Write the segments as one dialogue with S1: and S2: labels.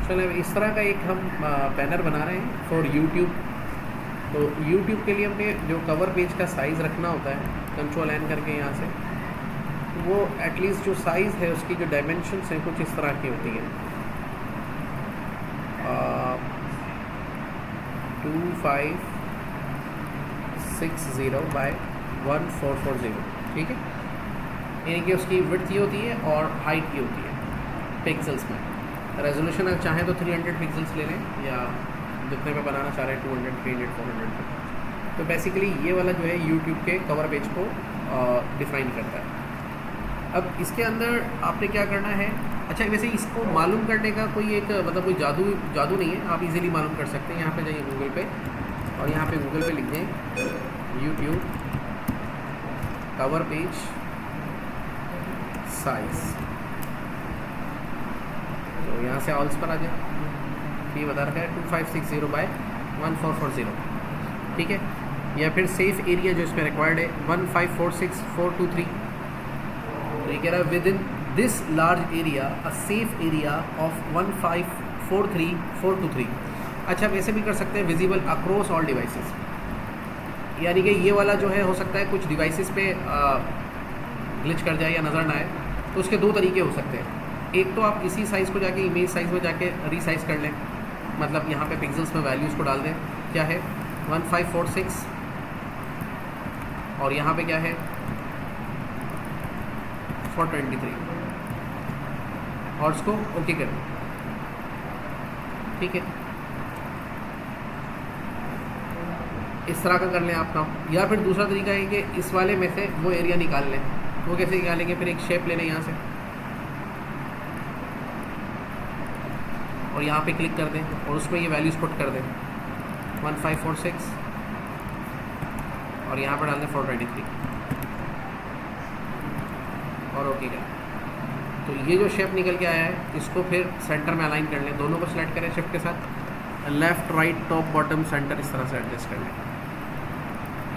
S1: चलो इस तरह का एक हम बैनर बना रहे हैं फॉर यूट्यूब। तो यूट्यूब के लिए हमने जो कवर पेज का साइज़ रखना होता है, कंट्रोल एन करके यहाँ से, वो एटलीस्ट जो साइज़ है उसकी जो डायमेंशंस हैं कुछ इस तरह की होती हैं, 2560 बाय 1440, ठीक है। यानी कि उसकी विड्थ ये होती है और हाइट ये होती है पिक्सल्स में। रेजोल्यूशन अगर चाहें तो 300 पिक्सल्स ले लें, या जितने में बनाना चाह रहे हैं 200, 300, 400 पे। तो बेसिकली ये वाला जो है यूट्यूब के कवर पेज को डिफाइन करता है। अब इसके अंदर आपने क्या करना है, अच्छा वैसे इसको मालूम करने का कोई एक मतलब कोई जादू नहीं है, आप इजीली मालूम कर सकते हैं। यहाँ पे जाइए गूगल पे और यहाँ पे गूगल पे लिख दें यूट्यूब कवर पेज साइज़, तो यहाँ से ऑल्स पर आ जाए, ये बता रखा है 2560 बाय 1440, ठीक है। या फिर सेफ एरिया जो इसमें रिक्वायर्ड है 1546423, तो ये कह रहा है with in this large area a safe area of 1543423। अच्छा वैसे भी कर सकते हैं विजिबल अक्रॉस ऑल डिवाइसेस, यानी कि ये वाला जो है हो सकता है कुछ डिवाइसेस पे ग्लिच कर जाए या नज़र ना आए, तो उसके दो तरीके हो सकते हैं। एक तो आप इसी साइज़ को जाके इमेज साइज़ में जाके रीसाइज़ कर लें, मतलब यहाँ पे पिक्सल्स में वैल्यूज़ को डाल दें, क्या है 1546 और यहाँ पे क्या है 423, और उसको ओके कर दें, ठीक है। इस तरह का कर लें आप काम। या फिर दूसरा तरीका है कि इस वाले में से वो एरिया निकाल लें। वो कैसे निकालेंगे, फिर एक शेप ले लें यहाँ से और यहाँ पे क्लिक कर दें और उसमें ये वैल्यूज़ पुट कर दें 1546 और यहाँ पर डाल दें 423 और ओके करें। तो ये जो शेप निकल के आया है इसको फिर सेंटर में अलाइन कर लें, दोनों को सिलेक्ट करें शिफ्ट के साथ, left right top bottom centre इस तरह से एडजस्ट कर लें।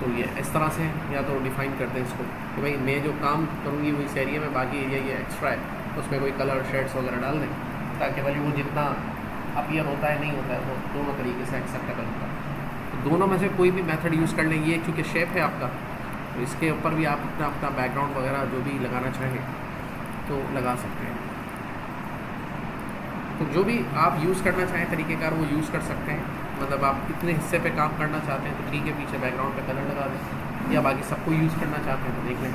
S1: तो ये इस तरह से या तो डिफ़ाइन करते हैं इसको कि भाई मैं जो काम करूँगी वो इस एरिया में, बाकी एरिया ये एक्स्ट्रा है, उसमें कोई कलर शेड्स वगैरह डाल दें ताकि भाई वो जितना अपीयर होता है नहीं होता है वो दोनों तरीके से एक्सेप्टेबल होता है। तो दोनों में से कोई भी मेथड यूज़ कर लें। ये चूँकि शेप है आपका, तो इसके ऊपर भी आप अपना बैकग्राउंड वगैरह जो भी लगाना चाहें तो लगा सकते हैं। तो जो भी आप यूज़ करना चाहें तरीक़ेकार वो यूज़ कर सकते हैं। मतलब आप इतने हिस्से पे काम करना चाहते हैं तो ट्री के पीछे बैकग्राउंड पे कलर लगा दें, या बाकी सबको यूज़ करना चाहते हैं तो देख लें।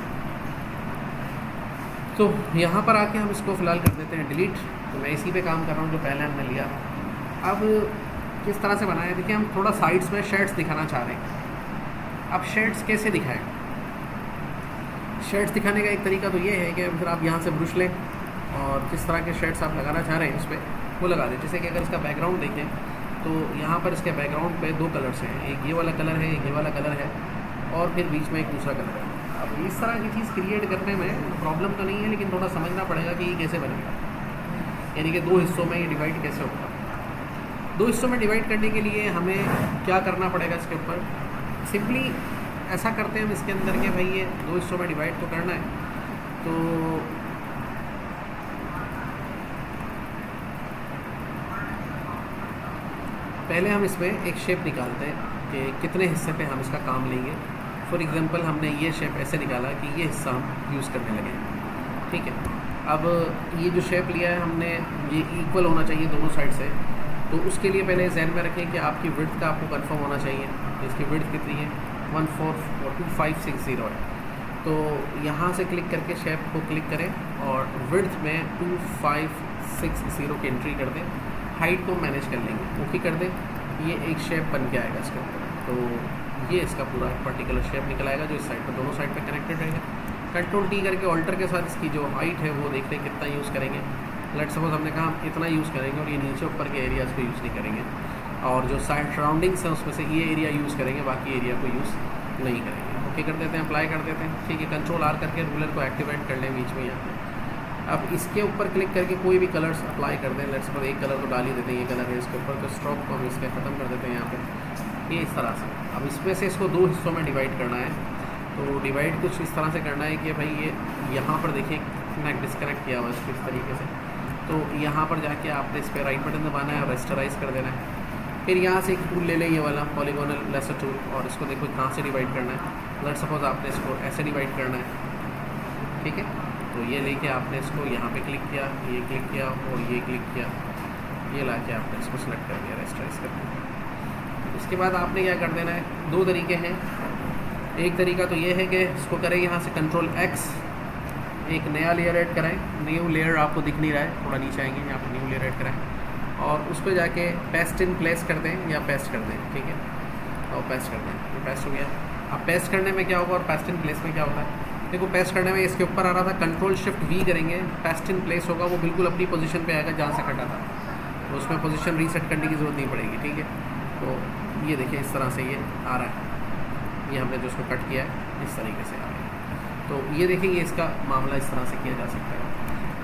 S1: तो यहाँ पर आके हम इसको फ़िलहाल कर देते हैं डिलीट। तो मैं इसी पे काम कर रहा हूँ जो पहले हमने लिया। अब किस तरह से बनाया, देखिए हम थोड़ा साइड्स में शेड्स दिखाना चाह रहे हैं। अब शेड्स कैसे दिखाएं, शेड्स दिखाने का एक तरीका तो ये है कि फिर आप यहाँ से ब्रश लें और जिस तरह के शेड्स आप लगाना चाह रहे हैं उस पर वो लगा दें। जैसे कि अगर इसका बैकग्राउंड देखें तो यहाँ पर इसके बैकग्राउंड पे दो कलर्स हैं, एक ये वाला कलर है, एक ये वाला कलर है, और फिर बीच में एक दूसरा कलर है। अब इस तरह की चीज़ क्रिएट करने में प्रॉब्लम तो नहीं है, लेकिन थोड़ा समझना पड़ेगा कि ये कैसे बनेगा, यानी कि दो हिस्सों में ये डिवाइड कैसे होगा। दो हिस्सों में डिवाइड करने के लिए हमें क्या करना पड़ेगा, इसके ऊपर सिंपली ऐसा करते हैं हम इसके अंदर के भाई ये दो हिस्सों में डिवाइड तो करना है, तो पहले हम इसमें एक शेप निकालते हैं कि कितने हिस्से पे हम इसका काम लेंगे। फॉर एग्जांपल हमने ये शेप ऐसे निकाला कि ये हिस्सा हम यूज़ करने लगे, ठीक है। अब ये जो शेप लिया है हमने, ये इक्वल होना चाहिए दोनों साइड से। तो उसके लिए पहले ज़हन में रखें कि आपकी विड्थ का आपको कंफर्म होना चाहिए। इसकी विड्थ कितनी है 2560 है। तो यहाँ से क्लिक करके शेप को क्लिक करें और विड्थ में 2560 की एंट्री कर दें। हाइट को मैनेज कर लेंगे, ओके कर दें। ये एक शेप बन के आएगा इसके ऊपर। तो ये इसका पूरा एक पर्टिकुलर शेप निकल आएगा जो इस साइड पर दोनों साइड पे कनेक्टेड रहेगा। कंट्रोल टी करके ऑल्टर के साथ इसकी जो हाइट है वो देखते हैं कितना यूज़ करेंगे। लेट सपोज हमने कहा हम इतना यूज़ करेंगे और ये नीचे ऊपर के एरियाज़ को यूज़ नहीं करेंगे, और जो साइड सराउंडिंग्स हैं उसमें से ये एरिया यूज़ करेंगे, बाकी एरिया को यूज़ नहीं करेंगे। ओके कर देते हैं, अप्लाई कर देते हैं, ठीक है। कंट्रोल आर करके रूलर को एक्टिवेट कर लें बीच में यहाँ पे। अब इसके ऊपर क्लिक करके कोई भी कलर्स अप्लाई कर दें। लेट सपोज एक कलर को डाल ही देते हैं, ये कलर है इसके ऊपर, तो स्ट्रोक को हम इसके ख़त्म कर देते हैं यहाँ पे, ये इस तरह से। अब इसमें से इसको दो हिस्सों में डिवाइड करना है। तो डिवाइड कुछ इस तरह से करना है कि भाई ये यहाँ पर देखिए कितना डिस्कनेक्ट किया हुआ है इसको इस तरीके से। तो यहाँ पर जाके आपने इस पर राइट बटन दबाना है और रेस्टराइज कर देना है। फिर यहाँ से एक टूल ले लें, ये वाला पॉलीगोनल लेसर टूल, और इसको देखो कहाँ से डिवाइड करना है। लेट्स सपोज आपने इसको ऐसे डिवाइड करना है, ठीक है। तो ये लेके आपने इसको यहाँ पे क्लिक किया, ये क्लिक किया और ये क्लिक किया, ये ला के आपने इसको सेलेक्ट कर दिया, रेस्टराइज कर दिया। इसके बाद आपने क्या कर देना है, दो तरीके हैं। एक तरीका तो ये है कि इसको करें यहाँ से कंट्रोल X, एक नया लेयर ऐड कराएं। न्यू लेयर आपको दिख नहीं रहा है, थोड़ा नीचे आएंगे, यहाँ पर न्यू लेयर ऐड कराएं और उस पर जाके पेस्ट इन प्लेस कर दें या पेस्ट कर दें, ठीक है। और पेस्ट कर दें, ये पेस्ट हो गया। अब पेस्ट करने में क्या होगा और पेस्ट इन प्लेस में क्या होता है, देखो पेस्ट करने में इसके ऊपर आ रहा था, कंट्रोल शिफ्ट V करेंगे, पेस्ट इन प्लेस होगा, वो बिल्कुल अपनी पोजीशन पे आएगा जहाँ से कटा था, तो उसमें पोजीशन रीसेट करने की ज़रूरत नहीं पड़ेगी, ठीक है। तो ये देखिए इस तरह से ये आ रहा है, ये हमने जो उसको कट किया है इस तरीके से आ रहा है। तो ये देखेंगे इसका मामला इस तरह से किया जा सकता है।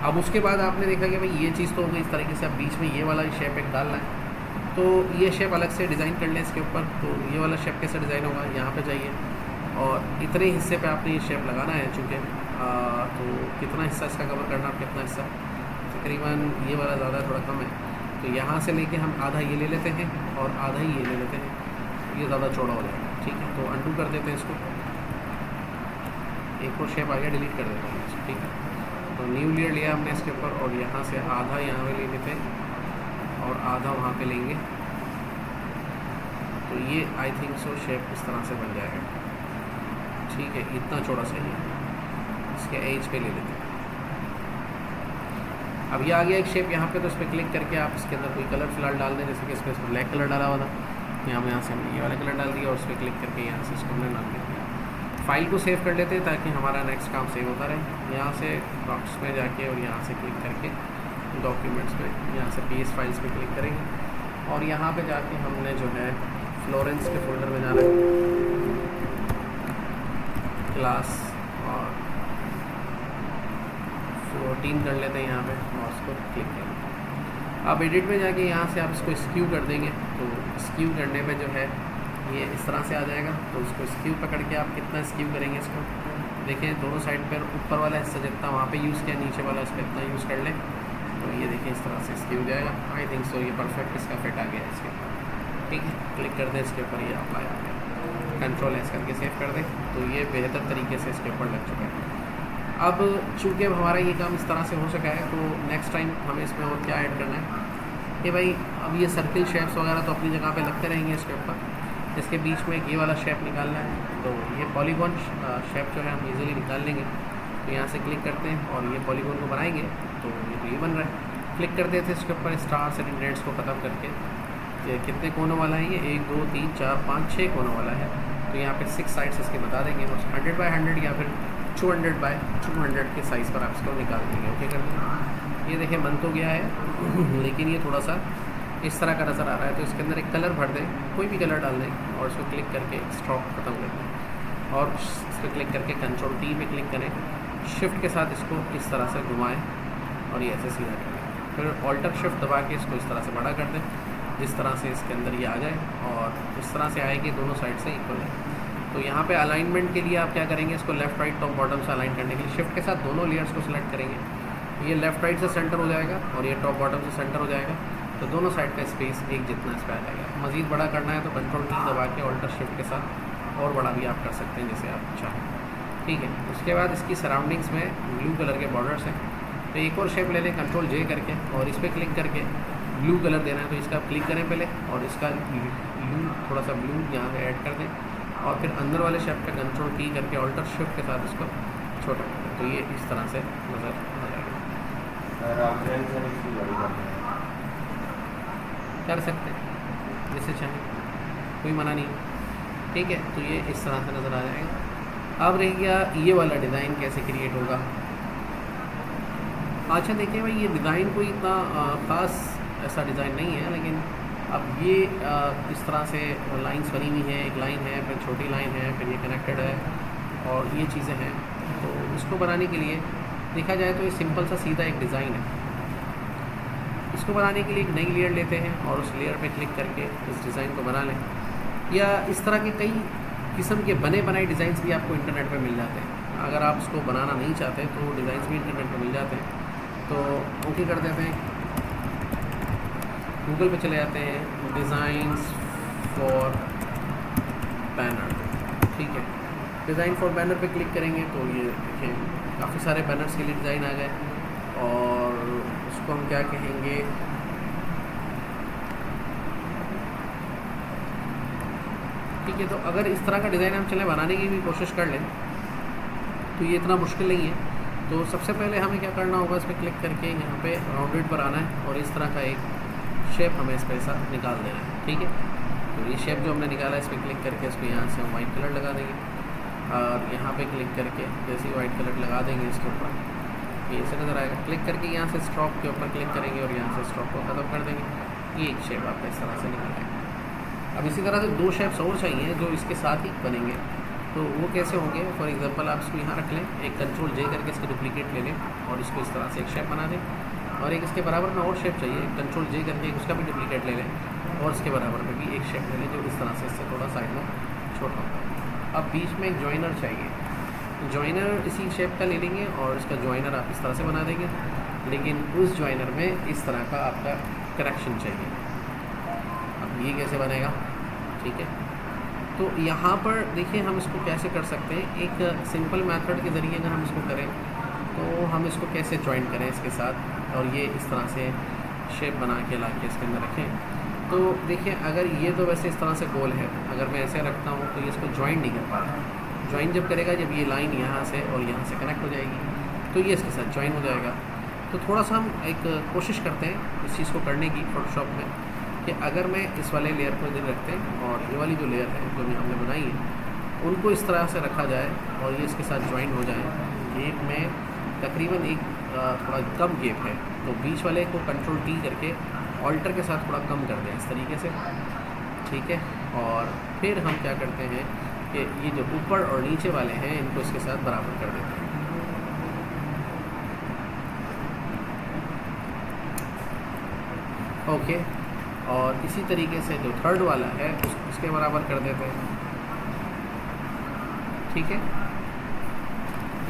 S1: अब उसके बाद आपने देखा कि भाई ये चीज़ तो हो गई इस तरीके से, अब बीच में ये वाला शेप एक डालना है, तो ये शेप अलग से डिज़ाइन कर लें इसके ऊपर। तो ये वाला शेप कैसे डिज़ाइन होगा, यहाँ पे जाइए और इतने हिस्से पे आपने ये शेप लगाना है, चूँकि तो कितना हिस्सा इसका कवर करना है, कितना हिस्सा, तकरीबन ये वाला ज़्यादा थोड़ा कम है, तो यहाँ से लेके हम आधा ये ले लेते हैं और आधा ही ये ले लेते हैं, ये ज़्यादा चौड़ा हो जाएगा, ठीक है। तो अनडू कर देते हैं इसको, एक और शेप आ गया, डिलीट कर देते हैं इसको, ठीक है। तो न्यू लेयर लिया हमने इसके ऊपर और यहाँ से आधा यहाँ पे ले लेते हैं और आधा वहाँ पे लेंगे, तो ये आई थिंक सो शेप इस तरह से बन जाएगा, ठीक है। इतना चौड़ा सही है, इसके एज पे ले लेते हैं। अब ये आ गया एक शेप यहाँ पे, तो इस पर क्लिक करके आप इसके अंदर कोई कलर फिलहाल डाल दें, जैसे कि इस पर ब्लैक कलर डाला हुआ था, यहाँ से हमने ये वाला कलर डाल दिया और उस पर क्लिक करके यहाँ से इसको हमने डाल दिया। फाइल को सेव कर लेते हैं ताकि हमारा नेक्स्ट काम सेव होता रहे। यहाँ से डॉक्स में जाके और यहाँ से क्लिक करके डॉक्यूमेंट्स में यहाँ से PS फाइल्स पे क्लिक करेंगे और यहाँ पे जाके हमने जो है फ्लोरेंस के फोल्डर में जाना है, क्लास और 14 कर लेते हैं यहाँ पे और उसको क्लिक करेंगे। अब एडिट में जाके यहाँ से आप इसको स्क्यू कर देंगे, तो स्क्यू करने पे जो है ये इस तरह से आ जाएगा। तो उसको स्क्यू पकड़ के आप कितना स्क्यू करेंगे इसको, देखें दोनों साइड पर ऊपर वाला हिस्सा जितना वहाँ पे यूज़ किया, नीचे वाला इस पर इतना यूज़ कर लें, तो ये देखें इस तरह से स्क्यू जाएगा। आई थिंक सो ये परफेक्ट इसका फिट आ गया है इसके ऊपर, ठीक है। क्लिक कर दें इसके ऊपर, ये अप्लाई आ गया, कंट्रोल S करके सेव कर दें, तो ये बेहतर तरीके से इसके ऊपर लग चुका है। अब चूँकि अब हमारा ये काम इस तरह से हो सका है, तो नेक्स्ट टाइम हमें इसमें और क्या ऐड करना है कि भाई अब ये सर्किल शेप्स वगैरह तो अपनी जगह पे लगते रहेंगे इसके ऊपर, इसके बीच में ये वाला शेप निकालना है। तो ये पॉलीगॉन शेप जो है हम इजीली निकाल लेंगे, तो यहाँ से क्लिक करते हैं और ये पॉलीगॉन को बनाएंगे, तो ये बन रहा है। क्लिक कर देते हैं इसके ऊपर स्टार्स एंड इंडेंट्स को ख़त्म करके, ये कितने कोनों वाला है, ये 1 2 3 4 5 6 कोनों वाला है, तो यहाँ पे 6 साइड्स इसके बता देंगे, 100 बाय 100 या फिर 200 बाय 200 के साइज़ पर आप इसको निकाल देंगे, ओके कर देंगे। ये देखिए बन तो गया है, लेकिन ये थोड़ा सा इस तरह का नज़र आ रहा है, तो इसके अंदर एक कलर भर दें, कोई भी कलर डाल दें और इसको क्लिक करके स्ट्रोक ख़त्म कर दें और इस पर क्लिक करके कंट्रोल T पे क्लिक करें, शिफ्ट के साथ इसको इस तरह से घुमाएं और ये ऐसे सीधा कर दें। फिर ऑल्टर शिफ्ट दबा के इसको इस तरह से बड़ा कर दें, जिस तरह से इसके अंदर ये आ जाए और इस तरह से आएगी दोनों साइड से इक्वल है। तो यहाँ पे अलाइनमेंट के लिए आप क्या करेंगे, इसको लेफ़्ट राइट टॉप बॉटम से अलाइन करने के लिए शिफ्ट के साथ दोनों लेयर्स को सिलेक्ट करेंगे, ये लेफ़्ट राइट से सेंटर हो जाएगा और ये टॉप बॉटम से सेंटर हो जाएगा, तो दोनों साइड का स्पेस एक जितना इस पर आ जाएगा। मज़ीद बड़ा करना है तो कंट्रोल T दबा के ऑल्टर शिफ्ट के साथ और बड़ा भी आप कर सकते हैं जैसे आप चाहें, ठीक है। उसके बाद इसकी सराउंडिंग्स में ब्लू कलर के बॉर्डर्स हैं, तो एक और शेप ले लें कंट्रोल J करके और इस पर क्लिक करके ब्लू कलर देना है, तो इसका क्लिक करें पहले और इसका ब्लू थोड़ा सा ब्लू यहाँ पे ऐड कर दें और फिर अंदर वाले शेप का कंट्रोल T करके ऑल्टर शिफ्ट के साथ इसको छोटा कर दें, तो ये इस तरह से नज़र आ जाएगा। कर सकते हैं जैसे चाहें, कोई मना नहीं, ठीक है। तो ये इस तरह से नज़र आ जाएगा। अब रह गया ये वाला डिज़ाइन कैसे क्रिएट होगा। अच्छा देखिए भाई, ये डिज़ाइन कोई इतना ख़ास ऐसा डिज़ाइन नहीं है, लेकिन अब ये इस तरह से लाइंस बनी हुई हैं, एक लाइन है फिर छोटी लाइन है फिर ये कनेक्टेड है और ये चीज़ें हैं, तो इसको बनाने के लिए देखा जाए तो ये सिंपल सा सीधा एक डिज़ाइन है। इसको बनाने के लिए एक नई लेयर लेते हैं और उस लेयर पे क्लिक करके इस डिज़ाइन को बना लें, या इस तरह के कई किस्म के बने बनाए डिज़ाइंस भी आपको इंटरनेट पे मिल जाते हैं। अगर आप उसको बनाना नहीं चाहते तो डिज़ाइंस भी इंटरनेट पे मिल जाते हैं, तो ओके कर देते हैं, गूगल पे चले जाते हैं, डिज़ाइंस फॉर बैनर, ठीक है। डिज़ाइन फॉर बैनर पे क्लिक करेंगे तो ये देखिए काफ़ी सारे बैनर्स के लिए डिज़ाइन आ गए, और उसको हम क्या कहेंगे, ठीक है। तो अगर इस तरह का डिज़ाइन हम चले बनाने की भी कोशिश कर लें तो ये इतना मुश्किल नहीं है। तो सबसे पहले हमें क्या करना होगा, इस पर क्लिक करके यहाँ पे राउंडेड पर आना है और इस तरह का एक शेप हमें इस पर ऐसा निकाल देना है, ठीक है। तो ये शेप जो हमने निकाला है इस पर क्लिक करके इसको यहाँ से हम वाइट कलर लगा देंगे, और यहाँ पे क्लिक करके जैसे ही वाइट कलर लगा देंगे इसके ऊपर ये ऐसे नज़र आएगा। क्लिक करके यहाँ से स्ट्रोक के ऊपर क्लिक करेंगे और यहाँ से स्ट्रोक को ख़त्म कर देंगे, ये एक शेप आपका इस तरह से निकल आएगा। अब इसी तरह से दो शेप्स और चाहिए जो इसके साथ ही बनेंगे, तो वो कैसे होंगे। फॉर एग्जांपल आप इसको यहाँ रख लें, एक कंट्रोल जे करके इसकी डुप्लीकेट ले लें और इसको इस तरह से एक शेप बना दें, और एक इसके बराबर में और शेप चाहिए, कंट्रोल जे करके उसका भी डुप्लीकेट ले लें और इसके बराबर में भी एक शेप ले लें जो इस तरह से इससे थोड़ा साइड में छोटा होगा। अब बीच में एक जॉइनर चाहिए, जॉइनर इसी शेप का ले लेंगे और इसका जॉइनर आप इस तरह से बना देंगे, लेकिन उस जॉइनर में इस तरह का आपका करेक्शन चाहिए। अब ये कैसे बनेगा, ठीक है। तो यहाँ पर देखिए हम इसको कैसे कर सकते हैं, एक सिंपल मेथड के ज़रिए अगर हम इसको करें तो हम इसको कैसे जॉइन करें इसके साथ, और ये इस तरह से शेप बना के ला के इसके अंदर रखें। तो देखिए अगर ये तो वैसे इस तरह से गोल है, अगर मैं ऐसे रखता हूँ तो ये इसको जॉइन नहीं कर पा रहा। जॉइन जब करेगा जब ये लाइन यहाँ से और यहाँ से कनेक्ट हो जाएगी तो ये इसके साथ जॉइन हो जाएगा। तो थोड़ा सा हम एक कोशिश करते हैं इस चीज़ को करने की फोटोशॉप में, कि अगर मैं इस वाले लेयर को इधर रखते हैं और ये वाली जो लेयर है जो हमने बनाई है उनको इस तरह से रखा जाए और ये इसके साथ ज्वाइन हो जाए। गेप में तकरीबन एक थोड़ा कम गेप है, तो बीच वाले को कंट्रोल टी करके ऑल्टर के साथ थोड़ा कम कर दें इस तरीके से, ठीक है। और फिर हम क्या करते हैं कि ये जो ऊपर और नीचे वाले हैं इनको इसके साथ बराबर कर देते हैं। ओके, और इसी तरीके से जो थर्ड वाला है उसके बराबर कर देते हैं, ठीक है।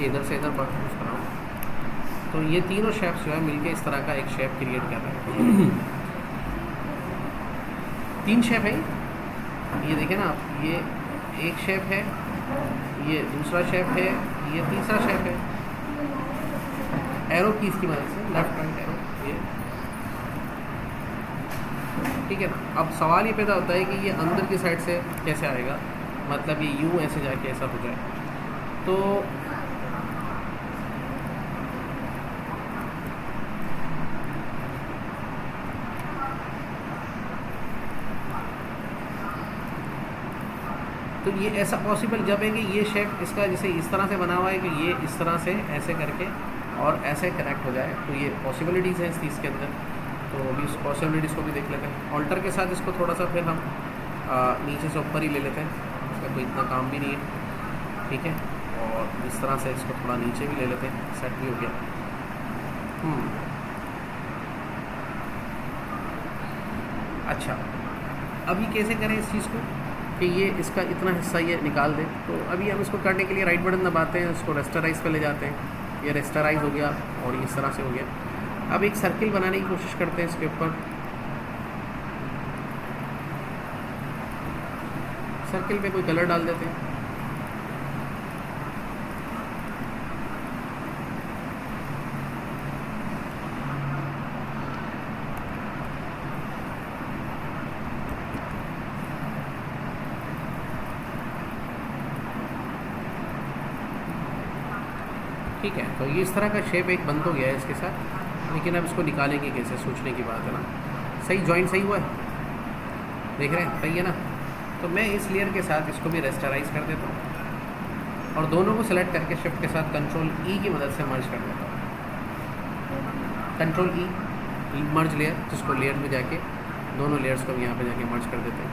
S1: ये इधर से इधर बढ़ कराऊँ तो ये तीनों शेप्स जो है मिलके इस तरह का एक शेप क्रिएट कर रहे हैं। तीन शेप है, ये देखें ना आप, ये एक शेप है, ये दूसरा शेप है, ये तीसरा शेप है। एरो कीज की मदद से लेफ्ट राइट एरो, ये ठीक है ना। अब सवाल ये पैदा होता है कि ये अंदर की साइड से कैसे आएगा, मतलब ये यूँ ऐसे जाके ऐसा हो जाए। तो ये ऐसा पॉसिबल जब है कि ये शेप इसका जैसे इस तरह से बना हुआ है कि ये इस तरह से ऐसे करके और ऐसे कनेक्ट हो जाए, तो ये पॉसिबिलिटीज़ हैं इस चीज़ के अंदर। तो अभी इस पॉसिबिलिटीज़ को भी देख लेते हैं। ऑल्टर के साथ इसको थोड़ा सा फिर हम नीचे से ऊपर ही ले लेते हैं, इसका कोई इतना काम भी नहीं है, ठीक है। और इस तरह से इसको थोड़ा नीचे भी ले लेते हैं, सेट भी हो गया। अच्छा, अभी कैसे करें इस चीज़ को कि ये इसका इतना हिस्सा ये निकाल दें। तो अभी हम इसको करने के लिए राइट बटन दबाते हैं, इसको रेस्टराइज पे ले जाते हैं, ये रेस्टराइज हो गया और इस तरह से हो गया। अब एक सर्किल बनाने की कोशिश करते हैं इसके ऊपर। सर्किल पे कोई कलर डाल देते हैं, ठीक है। तो ये इस तरह का शेप एक बंद हो गया है इसके साथ, लेकिन अब इसको निकालेंगे कैसे, सोचने की बात है ना। सही जॉइंट सही हुआ है, देख रहे हैं, सही है ना। तो मैं इस लेयर के साथ इसको भी रेस्टराइज कर देता हूँ और दोनों को सेलेक्ट करके शिफ्ट के साथ कंट्रोल ई की मदद से मर्ज कर देता हूँ। कंट्रोल ई मर्ज लेयर, जिसको लेयर में जाके दोनों लेयर्स को भी यहाँ पे जाके मर्ज कर देते हैं,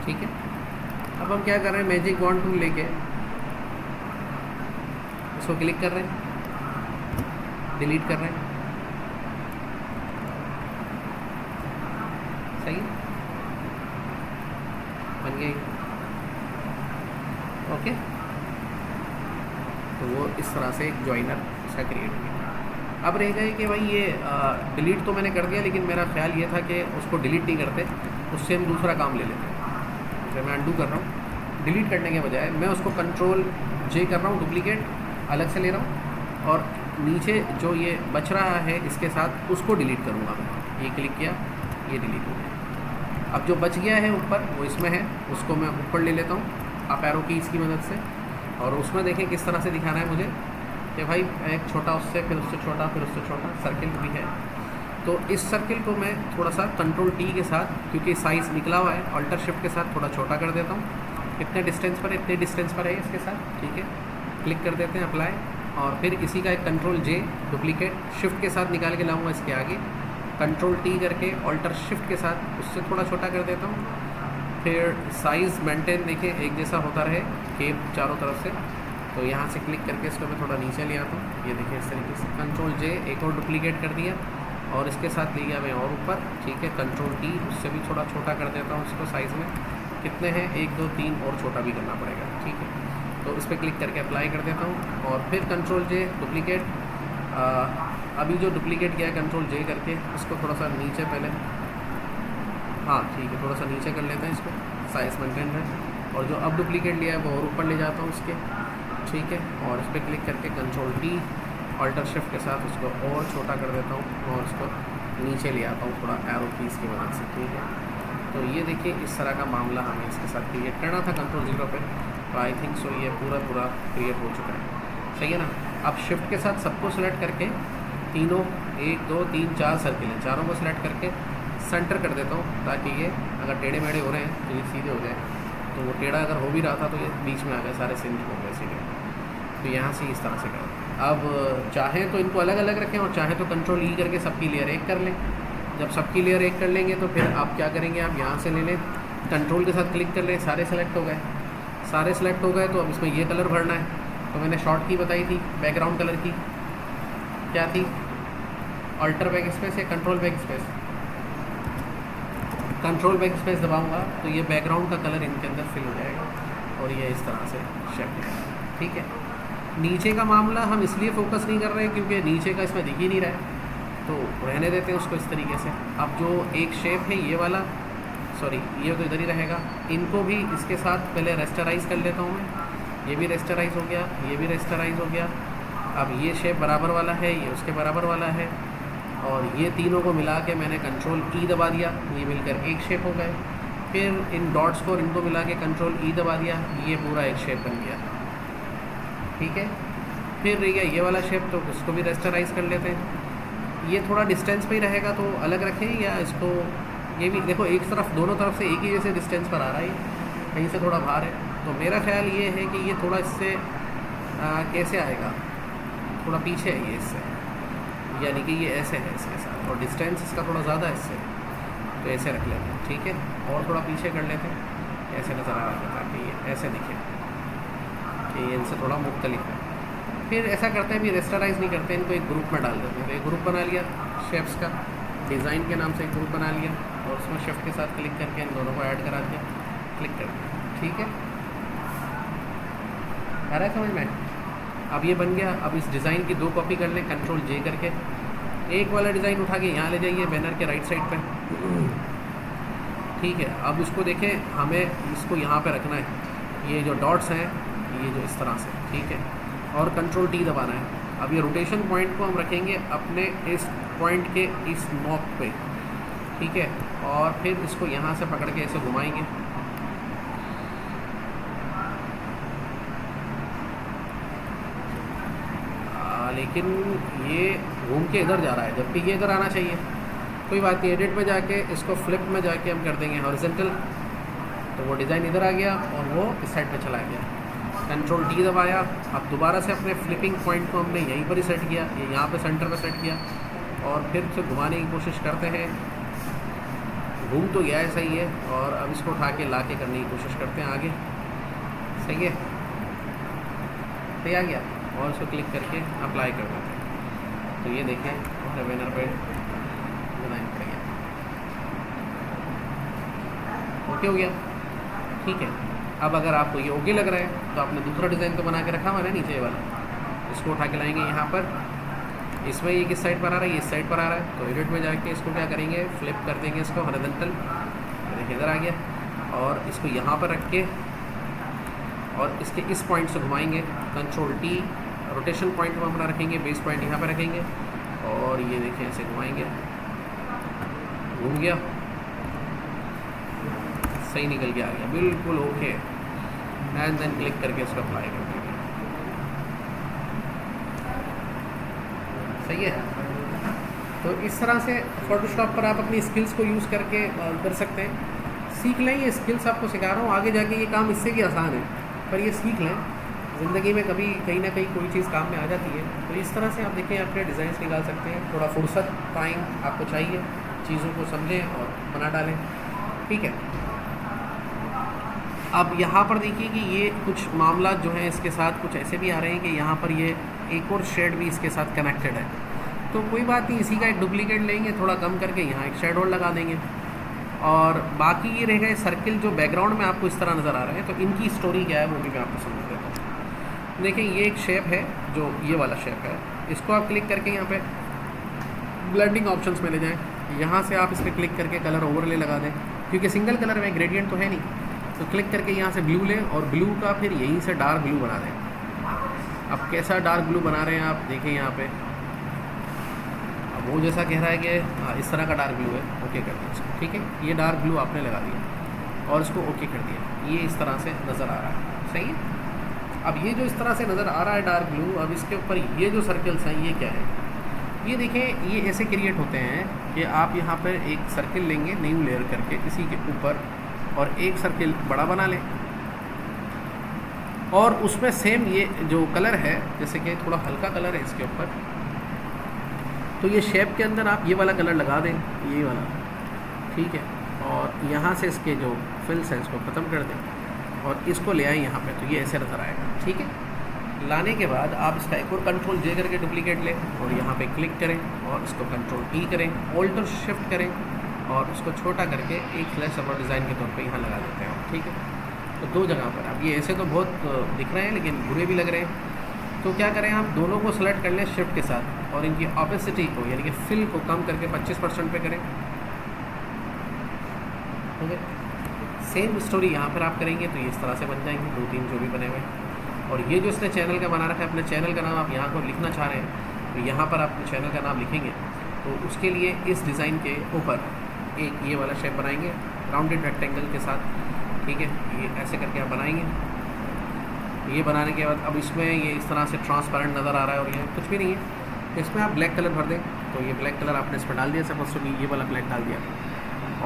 S1: ठीक है। अब हम क्या कर रहे हैं, मैजिक वॉन्ड टूल लेके इसको क्लिक कर रहे हैं, डिलीट कर रहे हैं, सही बन गई, ओके। तो वो इस तरह से एक जॉइनर इसका क्रिएट किया। अब रह गए कि भाई ये डिलीट तो मैंने कर दिया, लेकिन मेरा ख्याल ये था कि उसको डिलीट नहीं करते, उससे हम दूसरा काम ले लेते हैं। जैसे मैं अंडू कर रहा हूँ, डिलीट करने के बजाय मैं उसको कंट्रोल जे कर रहा हूँ, डुप्लीकेट अलग से ले रहा हूँ, और नीचे जो ये बच रहा है इसके साथ उसको डिलीट करूँगा मैं। ये क्लिक किया, ये डिलीट हो गया। अब जो बच गया है ऊपर वो इसमें है, उसको मैं ऊपर ले लेता हूँ अप एरो कीज़ की मदद से, और उसमें देखें किस तरह से दिखाना है मुझे कि भाई एक छोटा उससे, फिर उससे छोटा, फिर उससे छोटा सर्किल भी है। तो इस सर्किल को मैं थोड़ा सा कंट्रोल टी के साथ, क्योंकि साइज़ निकला हुआ है, अल्टर शिफ्ट के साथ थोड़ा छोटा कर देता हूँ। कितने डिस्टेंस पर है, इतने डिस्टेंस पर है इसके साथ, ठीक है। क्लिक कर देते हैं अप्लाई, और फिर इसी का एक कंट्रोल जे डुप्लीकेट शिफ्ट के साथ निकाल के लाऊंगा इसके आगे, कंट्रोल टी करके अल्टर शिफ्ट के साथ उससे थोड़ा छोटा कर देता हूँ। फिर साइज़ मेंटेन देखें एक जैसा होता रहे, केप चारों तरफ से, तो यहाँ से क्लिक करके इसको मैं थोड़ा नीचे ले आता हूँ। ये देखिए इस तरीके से कंट्रोल जे एक और डुप्लीकेट कर दिया, और इसके साथ ले गया मैं और ऊपर, ठीक है। कंट्रोल टी उससे भी थोड़ा छोटा कर देता हूँ उसको साइज़ में, कितने हैं 1 2 3 और छोटा भी करना पड़ेगा, ठीक है। तो इस पर क्लिक करके अप्लाई कर देता हूँ, और फिर कंट्रोल जे डुप्लीकेट, अभी जो डुप्लीकेट किया है कंट्रोल जे करके इसको थोड़ा सा नीचे पहले, हाँ ठीक है, थोड़ा सा नीचे कर लेते हैं इसको, साइज़ मेंटेन है। और जो अब डुप्लीकेट लिया है वो और ऊपर ले जाता हूँ उसके, ठीक है। और इस पर क्लिक करके कंट्रोल टी अल्टर शिफ्ट के साथ उसको और छोटा कर देता हूँ, और उसको नीचे ले आता हूँ थोड़ा एरो कीज़ की मदद से, ठीक है। तो ये देखिए इस तरह का मामला हमें इसके साथ क्रिएट करना था कंट्रोल 0 पे। तो आई थिंक सो ये पूरा क्रिएट हो चुका है, सही है ना। अब शिफ्ट के साथ सबको सिलेक्ट करके तीनों 1 2 3 4 सर्किल हैं, चारों को सिलेक्ट करके सेंटर कर देता हूँ, ताकि ये अगर टेढ़े मेढ़े हो रहे हैं तो ये सीधे हो जाए। तो वो टेढ़ा अगर हो भी रहा था तो ये बीच में आ गए, सारे सिंक हो गए सीधे। तो यहाँ से इस तरह से करें। अब चाहें तो इनको अलग अलग रखें, और चाहें तो कंट्रोल ई करके सबकी लेयर 1 कर लें। जब सबकी लेयर 1 कर लेंगे तो फिर आप क्या करेंगे, आप यहाँ से ले लें, कंट्रोल के साथ क्लिक कर लें, सारे सेलेक्ट हो गए। सारे सेलेक्ट हो गए तो अब इसमें ये कलर भरना है। तो मैंने शॉर्ट की बताई थी, बैकग्राउंड कलर की क्या थी, अल्टर बैक स्पेस या control backspace. Control backspace दबाऊंगा तो ये बैकग्राउंड का कलर इनके अंदर फिल हो जाएगा, और ये इस तरह से शेप है, ठीक है। नीचे का मामला हम इसलिए फोकस नहीं कर रहे हैं क्योंकि नीचे का इसमें दिख ही नहीं रहा है, तो रहने देते हैं उसको इस तरीके से। अब जो एक शेप है ये वाला, सॉरी ये तो इधर ही रहेगा, इनको भी इसके साथ पहले रेस्टराइज कर लेता हूँ मैं। ये भी रेस्टराइज हो गया, ये भी रेस्टराइज हो गया। अब ये शेप बराबर वाला है, ये उसके बराबर वाला है, और ये तीनों को मिला के मैंने कंट्रोल ई दबा दिया, ये मिलकर एक शेप हो गए। फिर इन डॉट्स को इनको मिला के कंट्रोल ई दबा दिया, ये पूरा एक शेप बन गया, ठीक है। फिर रह गया ये वाला शेप, तो इसको भी रेस्टराइज कर लेते हैं। ये थोड़ा डिस्टेंस पे ही रहेगा तो अलग रखें, या इसको ये भी देखो एक तरफ, दोनों तरफ से एक ही जैसे डिस्टेंस पर आ रहा है, कहीं से थोड़ा बाहर है। तो मेरा ख्याल ये है कि ये थोड़ा इससे कैसे आएगा, थोड़ा पीछे है ये इससे, यानी कि ये ऐसे है इसके साथ, और डिस्टेंस इसका थोड़ा ज़्यादा है इससे, तो ऐसे रख लेते हैं, ठीक है। और थोड़ा पीछे कर लेते हैं, ऐसे नज़र आ रहा है ताकि ये ऐसे दिखे कि ये इनसे थोड़ा मुख्तलिफ है। फिर ऐसा करते हैं, भी रेस्टराइज नहीं करते, इनको एक ग्रुप में डाल देते हैं। तो एक ग्रुप बना लिया शेप्स का, डिज़ाइन के नाम से एक ग्रुप बना लिया, और उसमें शिफ्ट के साथ क्लिक करके इन दोनों को ऐड करा दिया, क्लिक कर दिया, ठीक है। आ रहा है समझ में। अब ये बन गया। अब इस डिज़ाइन की 2 कॉपी कर लें, कंट्रोल जे करके। एक वाला डिज़ाइन उठा के यहाँ ले जाइए बैनर के राइट साइड पे, ठीक है। अब इसको देखें, हमें इसको यहाँ पे रखना है, ये जो डॉट्स हैं ये जो इस तरह से, ठीक है, और कंट्रोल टी दबाना है। अब ये रोटेशन पॉइंट को हम रखेंगे अपने इस पॉइंट के इस नॉब पे, ठीक है, और फिर इसको यहाँ से पकड़ के ऐसे घुमाएंगे, लेकिन ये घूम के इधर जा रहा है, जबकि ये इधर आना चाहिए। कोई बात नहीं, एडिट में जाके इसको फ्लिप में जाके हम कर देंगे हॉरिजॉन्टल, तो वो डिज़ाइन इधर आ गया और वो इस साइड पे चला गया। कंट्रोल डी दबाया, अब दोबारा से अपने फ्लिपिंग पॉइंट को हमने यहीं पर ही सेट किया, ये यहाँ पे सेंटर पे सेट किया, और फिर से घुमाने की कोशिश करते हैं। घूम तो गया है, सही है, और अब इसको उठा के ला के करने की कोशिश करते हैं आगे, सही है, सही आ गया। और उसको क्लिक करके अप्लाई कर देते हैं। तो ये देखें हमारे बैनर पे डिज़ाइन पड़ गया, ओके हो गया, ठीक है। अब अगर आपको ये ओके लग रहा है तो आपने दूसरा डिज़ाइन तो बना के रखा हुआ है ना नीचे वाला, इसको उठा के लाएंगे यहाँ पर, इसमें ये किस साइड पर आ रहा है, ये इस साइड पर आ रहा है, तो एडिट में जाके इसको क्या करेंगे, फ्लिप कर देंगे इसको हॉरिजॉन्टल, देखिए इधर आ गया, और इसको यहाँ पर रख के और इसके इस पॉइंट से घुमाएंगे, कंट्रोल टी, रोटेशन पॉइंट हम अपना रखेंगे, बेस पॉइंट यहाँ पर रखेंगे, और ये देखिए ऐसे घुमाएंगे, घूम गया, सही निकल के आ गया, बिल्कुल ओके, एंड देन क्लिक करके इसको अप्लाई कर देंगे। सही है। तो इस तरह से फोटोशॉप पर आप अपनी स्किल्स को यूज़ करके कर सकते हैं। सीख लें, ये स्किल्स आपको सिखा रहा हूँ, आगे जाके ये काम इससे भी आसान है, पर ये सीख लें, ज़िंदगी में कभी कहीं ना कहीं कोई चीज़ काम में आ जाती है। तो इस तरह से आप देखें, अपने डिज़ाइंस निकाल सकते हैं, थोड़ा फुर्सत टाइम आपको चाहिए, चीज़ों को समझें और बना डालें। ठीक है। अब यहाँ पर देखिए कि ये कुछ मामला जो है इसके साथ कुछ ऐसे भी आ रहे हैं कि यहाँ पर ये एक और शेड भी इसके साथ कनेक्टेड है, तो कोई बात नहीं, इसी का एक डुप्लीकेट लेंगे, थोड़ा कम करके यहाँ एक शेड और लगा देंगे, और बाकी ये रहेगा सर्किल जो बैकग्राउंड में आपको इस तरह नज़र आ रहे हैं, तो इनकी स्टोरी क्या है वो भी मैं आपको समझ देता हूँ। देखिए ये एक शेप है, जो ये वाला शेप है, इसको आप क्लिक करके यहाँ पे ब्लेंडिंग ऑप्शंस में ले जाएँ, यहाँ से आप इस पर क्लिक करके कलर ओवरले लगा दें, क्योंकि सिंगल कलर में ग्रेडियंट तो है नहीं, तो क्लिक करके यहाँ से ब्लू लें और ब्लू का फिर यहीं से डार्क ब्लू बना दें। अब कैसा डार्क ब्लू बना रहे हैं आप देखें यहाँ पे, अब वो जैसा कह रहा है कि हाँ इस तरह का डार्क ब्लू है, ओके कर दिया इसको। ठीक है, ये डार्क ब्लू आपने लगा दिया और इसको ओके कर दिया, ये इस तरह से नज़र आ रहा है। सही है। अब ये जो इस तरह से नज़र आ रहा है डार्क ब्लू, अब इसके ऊपर ये जो सर्कल्स हैं ये क्या है, ये देखें, ये ऐसे क्रिएट होते हैं कि आप यहाँ पर एक सर्किल लेंगे न्यू लेयर करके इसी के ऊपर, और एक सर्किल बड़ा बना लें, और उसमें सेम ये जो कलर है, जैसे कि थोड़ा हल्का कलर है इसके ऊपर, तो ये शेप के अंदर आप ये वाला कलर लगा दें, ये वाला। ठीक है, और यहाँ से इसके जो फिल्स हैं इसको ख़त्म कर दें और इसको ले आएँ यहाँ पे, तो ये ऐसे नज़र आएगा। ठीक है, लाने के बाद आप इसका एक और कंट्रोल जे करके डुप्लीकेट लें और यहाँ पे क्लिक करें और इसको कंट्रोल टी करें, ऑल्टर शिफ्ट करें और उसको छोटा करके एक फ्लैश सपोर्ट डिज़ाइन के तौर पे यहाँ लगा देते हैं। ठीक है, तो दो जगह पर। अब ये ऐसे तो बहुत दिख रहे हैं लेकिन बुरे भी लग रहे हैं, तो क्या करें, आप दोनों को सेलेक्ट कर लें शिफ्ट के साथ और इनकी ऑपेसिटी को यानी कि फिल को कम करके 25% पे करें। ओके, सेम स्टोरी यहाँ पर आप करेंगे तो ये इस तरह से बन जाएंगे, 2-3 जो भी बने हुए। और ये जो इसने चैनल का बना रखा है, अपने चैनल का नाम आप यहाँ को लिखना चाह रहे हैं तो यहाँ पर आप अपने चैनल का नाम लिखेंगे, तो उसके लिए इस डिज़ाइन के ऊपर एक ये वाला शेप बनाएंगे राउंडेड रेक्टेंगल के साथ। ठीक है, ये ऐसे करके आप बनाएंगे। ये बनाने के बाद अब इसमें ये इस तरह से ट्रांसपेरेंट नज़र आ रहा है और ये कुछ भी नहीं है, इसमें आप ब्लैक कलर भर दें, तो ये ब्लैक कलर आपने इस पर डाल दिया, सपोज टू बी ये वाला ब्लैक डाल दिया,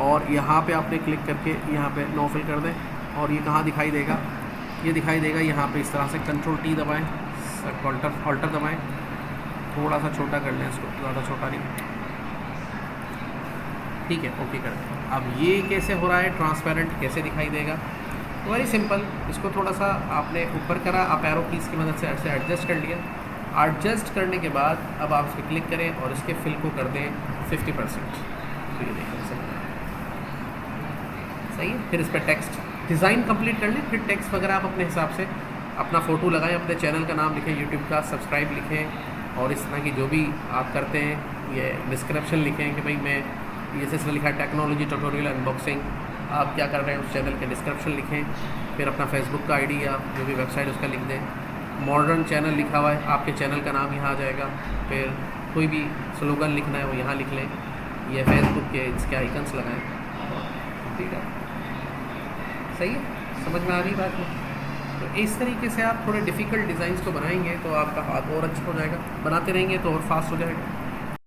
S1: और यहाँ पे आपने क्लिक करके यहाँ पे नो फिल कर दें, और ये कहाँ दिखाई देगा, ये दिखाई देगा यहाँ पे इस तरह से। कंट्रोल टी दबाएँ, ऑल्टर दबाएँ, थोड़ा सा छोटा कर लें इसको, ज़्यादा छोटा नहीं। ठीक है, ओके कर दें। अब ये कैसे हो रहा है, ट्रांसपेरेंट कैसे दिखाई देगा, वेरी सिंपल, इसको थोड़ा सा आपने ऊपर करा, आप एरो कीज़ की मदद से ऐसे एडजस्ट कर लिया। एडजस्ट करने के बाद अब आप इस पर क्लिक करें और इसके फिल को कर दें 50%। तो ये देखिए सही है। फिर इस पर टेक्स्ट डिज़ाइन कंप्लीट कर लें, फिर टेक्स्ट वगैरह आप अपने हिसाब से अपना फ़ोटो लगाएं, अपने चैनल का नाम लिखें, यूट्यूब का सब्सक्राइब लिखें, और इस तरह की जो भी आप करते हैं ये डिस्क्रिप्शन लिखें कि भाई मैं ये जैसे लिखा है टेक्नोलॉजी ट्यूटोरियल अनबॉक्सिंग, आप क्या कर रहे हैं उस चैनल के डिस्क्रिप्शन लिखें। फिर अपना फेसबुक का आईडी या जो भी वेबसाइट उसका लिख दें, मॉडर्न चैनल लिखा हुआ है, आपके चैनल का नाम यहाँ आ जाएगा। फिर कोई भी स्लोगन लिखना है वो यहाँ लिख लें, ये फेसबुक के इसके आइकन्स लगाएं। ठीक है, सही है, समझ में आ रही बात है। तो इस तरीके से आप थोड़े डिफ़िकल्ट डिज़ाइंस को बनाएंगे तो आपका हाथ और अच्छा हो जाएगा, बनाते रहेंगे तो और फास्ट हो जाएगा।